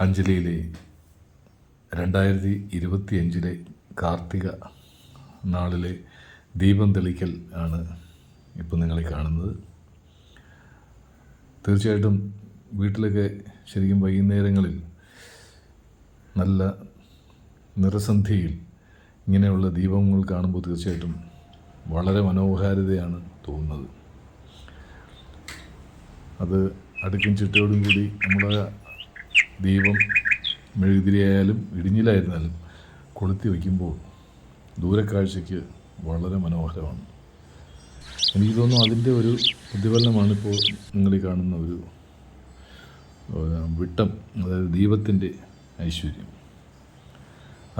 അഞ്ജലിയിലെ 2025 കാർത്തിക നാളിലെ ദീപം തെളിക്കൽ ആണ് ഇപ്പോൾ നിങ്ങളെ കാണുന്നത്. തീർച്ചയായിട്ടും വീട്ടിലൊക്കെ ശരിക്കും വൈകുന്നേരങ്ങളിൽ നല്ല നിറസന്ധിയിൽ ഇങ്ങനെയുള്ള ദീപങ്ങൾ കാണുമ്പോൾ തീർച്ചയായിട്ടും വളരെ മനോഹാരിതയാണ് തോന്നുന്നത്. അത് അടുക്കും ചിട്ടയോടും കൂടി നമ്മുടെ ദീപം മെഴുകുതിരിയായാലും ഇടിഞ്ഞിലായിരുന്നാലും കൊളുത്തി വയ്ക്കുമ്പോൾ ദൂരക്കാഴ്ചയ്ക്ക് വളരെ മനോഹരമാണ്. എനിക്ക് തോന്നുന്നു അതിൻ്റെ ഒരു പ്രതിഫലനമാണിപ്പോൾ നിങ്ങൾ ഈ കാണുന്ന ഒരു വിട്ടം, അതായത് ദീപത്തിൻ്റെ ഐശ്വര്യം.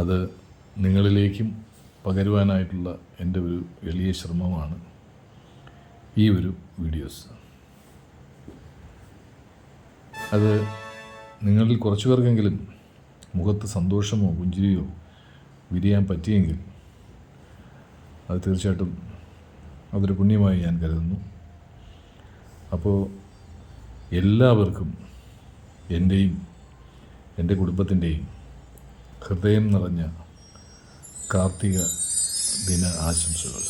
അത് നിങ്ങളിലേക്കും പകരുവാനായിട്ടുള്ള എൻ്റെ ഒരു എളിയ ശ്രമമാണ് ഈ ഒരു വീഡിയോസ്. അത് നിങ്ങളിൽ കുറച്ചു പേർക്കെങ്കിലും മുഖത്ത് സന്തോഷമോ പുഞ്ചിരിയോ വിരിയാൻ പറ്റിയെങ്കിൽ അത് തീർച്ചയായിട്ടും അതൊരു പുണ്യമായി ഞാൻ കരുതുന്നു. അപ്പോൾ എല്ലാവർക്കും എൻ്റെയും എൻ്റെ കുടുംബത്തിൻ്റെയും ഹൃദയം നിറഞ്ഞ കാർത്തിക ദിന ആശംസകൾ.